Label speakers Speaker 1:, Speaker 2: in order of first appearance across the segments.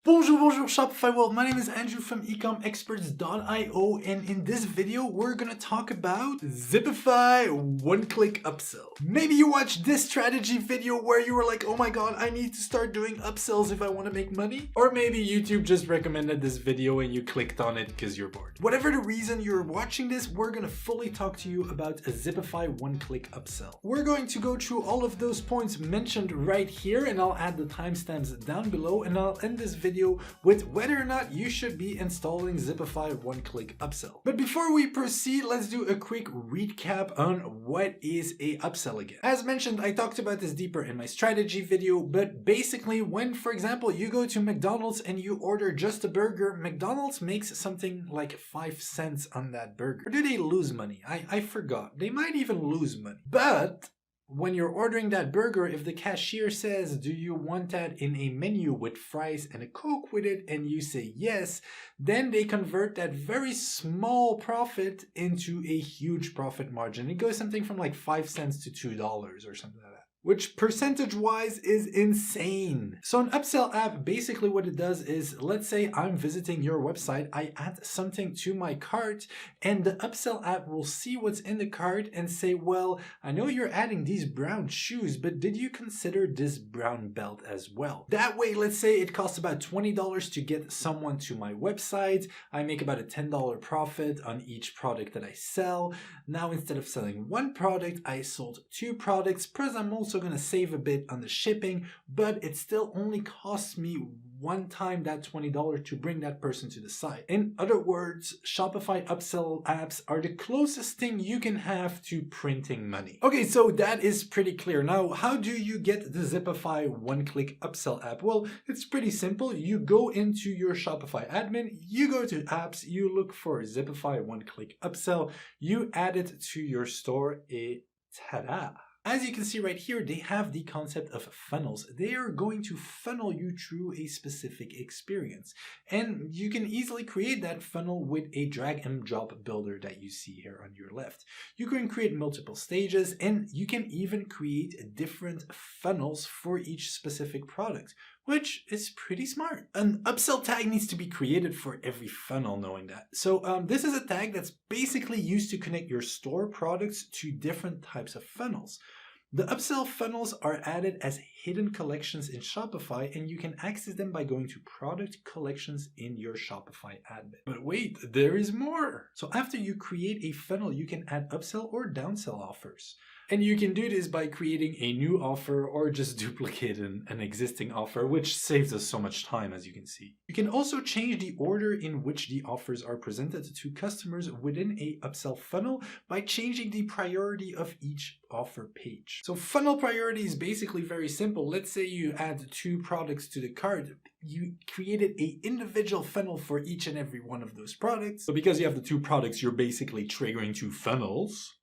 Speaker 1: Bonjour Shopify world, my name is Andrew from ecomexperts.io, and in this video we're gonna talk about Zipify One Click Upsell. Maybe you watched this strategy video where you were like, oh my god, I need to start doing upsells if I want to make money. Or maybe YouTube just recommended this video and you clicked on it because you're bored. Whatever the reason you're watching this, we're gonna fully talk to you about a Zipify One Click Upsell. We're going to go through all of those points mentioned right here, and I'll add the timestamps down below, and I'll end this video with whether or not you should be installing Zipify One Click Upsell. But before we proceed, let's do a quick recap on what is a upsell again. As mentioned, I talked about this deeper in my strategy video, but basically when, for example, you go to McDonald's and you order just a burger, McDonald's makes something like 5 cents on that burger. Or do they lose money? I forgot. They might even lose money. But when you're ordering that burger, if the cashier says, do you want that in a menu with fries and a Coke with it, and you say yes, then they convert that very small profit into a huge profit margin. It goes something from like 5 cents to $2 or something like that, which percentage-wise is insane. So an upsell app, basically what it does is, let's say I'm visiting your website, I add something to my cart, and the upsell app will see what's in the cart and say, well, I know you're adding these brown shoes, but did you consider this brown belt as well? That way, let's say it costs about $20 to get someone to my website. I make about a $10 profit on each product that I sell. Now, instead of selling one product, I sold 2 products, plus I'm also going to save a bit on the shipping, but it still only costs me one time that $20 to bring that person to the site. In other words, Shopify upsell apps are the closest thing you can have to printing money. Okay, so that is pretty clear. Now, how do you get the Zipify One Click Upsell app? Well, it's pretty simple. You go into your Shopify admin, you go to apps, you look for Zipify One Click Upsell, you add it to your store, and ta-da! As you can see right here, they have the concept of funnels. They are going to funnel you through a specific experience. And you can easily create that funnel with a drag and drop builder that you see here on your left. You can create multiple stages, and you can even create different funnels for each specific product, which is pretty smart. An upsell tag needs to be created for every funnel, knowing that. So this is a tag that's basically used to connect your store products to different types of funnels. The upsell funnels are added as hidden collections in Shopify, and you can access them by going to product collections in your Shopify admin. But wait, there is more. So after you create a funnel, you can add upsell or downsell offers. And you can do this by creating a new offer or just duplicate an existing offer, which saves us so much time, as you can see. You can also change the order in which the offers are presented to customers within a upsell funnel by changing the priority of each offer page. So funnel priority is basically very simple. Let's say you add 2 products to the cart. You created an individual funnel for each and every one of those products. So because you have the 2 products, you're basically triggering 2 funnels.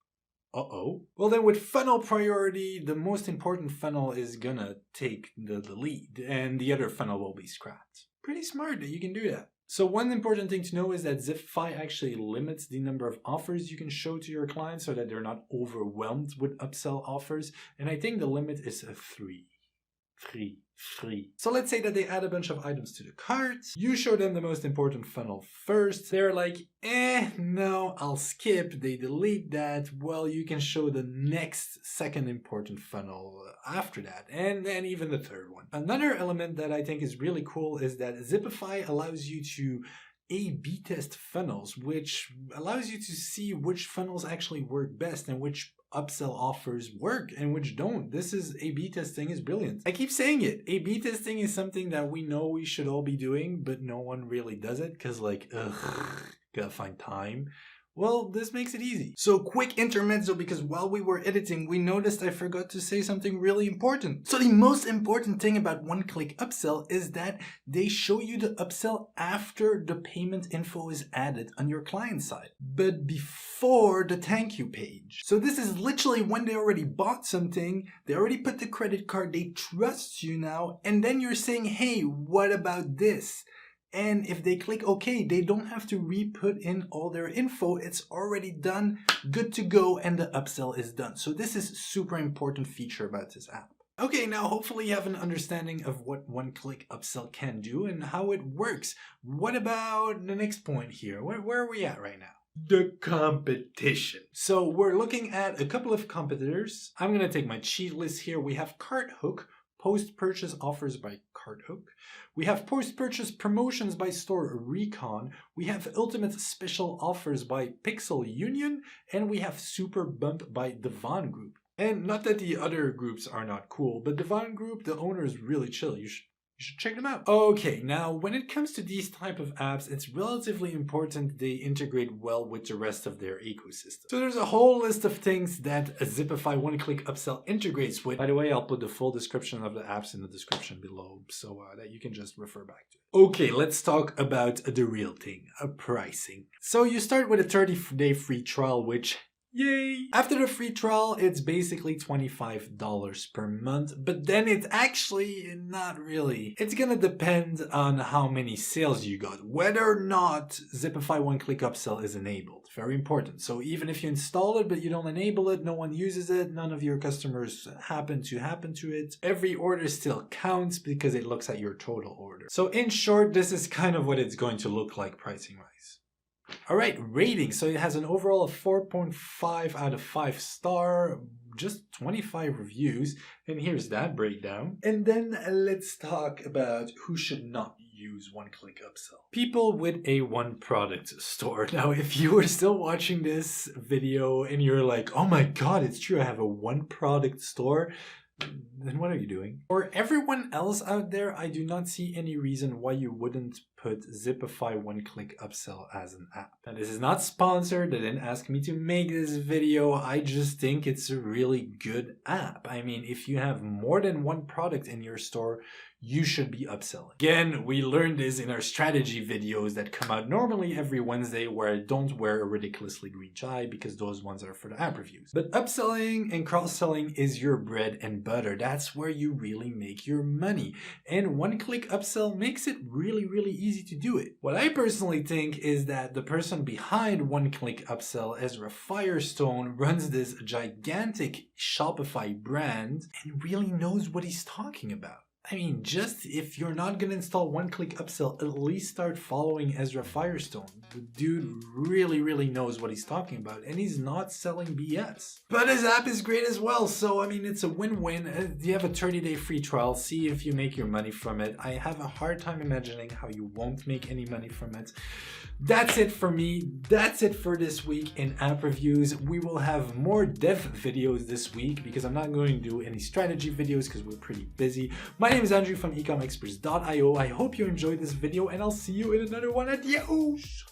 Speaker 1: Well, then with funnel priority, the most important funnel is gonna take the lead, and the other funnel will be scrapped. Pretty smart that you can do that. So one important thing to know is that Zipify actually limits the number of offers you can show to your clients so that they're not overwhelmed with upsell offers, and I think the limit is 3. So let's say that they add a bunch of items to the cart. You show them the most important funnel first. They're like, no, I'll skip. They delete that. Well, you can show the next second important funnel after that, and then even the third one. Another element that I think is really cool is that Zipify allows you to A/B test funnels, which allows you to see which funnels actually work best and which upsell offers work and which don't. This is A/B testing is brilliant. I keep saying it. A/B testing is something that we know we should all be doing, but no one really does it because gotta find time. Well, this makes it easy. So quick intermezzo, because while we were editing, we noticed I forgot to say something really important. So the most important thing about One Click Upsell is that they show you the upsell after the payment info is added on your client side, but before the thank you page. So this is literally when they already bought something, they already put the credit card, they trust you now, and then you're saying, hey, what about this? And if they click OK, they don't have to re-put in all their info. It's already done, good to go, and the upsell is done. So this is a super important feature about this app. Okay, now hopefully you have an understanding of what One Click Upsell can do and how it works. What about the next point here? Where are we at right now? The competition. So we're looking at a couple of competitors. I'm going to take my cheat list here. We have CartHook, post-purchase offers by CartHook. We have post-purchase promotions by Store Recon. We have ultimate special offers by Pixel Union. And we have Super Bump by Devon Group. And not that the other groups are not cool, but Devon Group, the owner is really chill. You should check them out. Okay, now when it comes to these type of apps, it's relatively important they integrate well with the rest of their ecosystem. So there's a whole list of things that a Zipify One Click Upsell integrates with. By the way, I'll put the full description of the apps in the description below so that you can just refer back to it. Okay, let's talk about the real thing, pricing. So you start with a 30-day free trial, which yay! After the free trial, it's basically $25 per month, but then it's actually not really. It's gonna depend on how many sales you got, whether or not Zipify One Click Upsell is enabled. Very important. So even if you install it, but you don't enable it, no one uses it, none of your customers happen to it, every order still counts because it looks at your total order. So in short, this is kind of what it's going to look like pricing-wise. All right, rating. So it has an overall of 4.5 out of 5 star, just 25 reviews. And here's that breakdown. And then let's talk about who should not use One Click Upsell. People with a one product store. Now, if you are still watching this video and you're like, oh my God, it's true, I have a one product store, then what are you doing? For everyone else out there, I do not see any reason why you wouldn't put Zipify One Click Upsell as an app. Now, this is not sponsored. They didn't ask me to make this video. I just think it's a really good app. I mean, if you have more than one product in your store, you should be upselling. Again, we learned this in our strategy videos that come out normally every Wednesday, where I don't wear a ridiculously green tie because those ones are for the app reviews. But upselling and cross-selling is your bread and butter. That's where you really make your money. And One Click Upsell makes it really, really easy to do it. What I personally think is that the person behind One Click Upsell, Ezra Firestone, runs this gigantic Shopify brand and really knows what he's talking about. I mean, just if you're not going to install One Click Upsell, at least start following Ezra Firestone. The dude really, really knows what he's talking about, and he's not selling BS. But his app is great as well, so I mean, it's a win-win. You have a 30-day free trial. See if you make your money from it. I have a hard time imagining how you won't make any money from it. That's it for me. That's it for this week in app reviews. We will have more dev videos this week because I'm not going to do any strategy videos because we're pretty busy. My name is Andrew from ecomexperts.io. I hope you enjoyed this video and I'll see you in another one. Adios!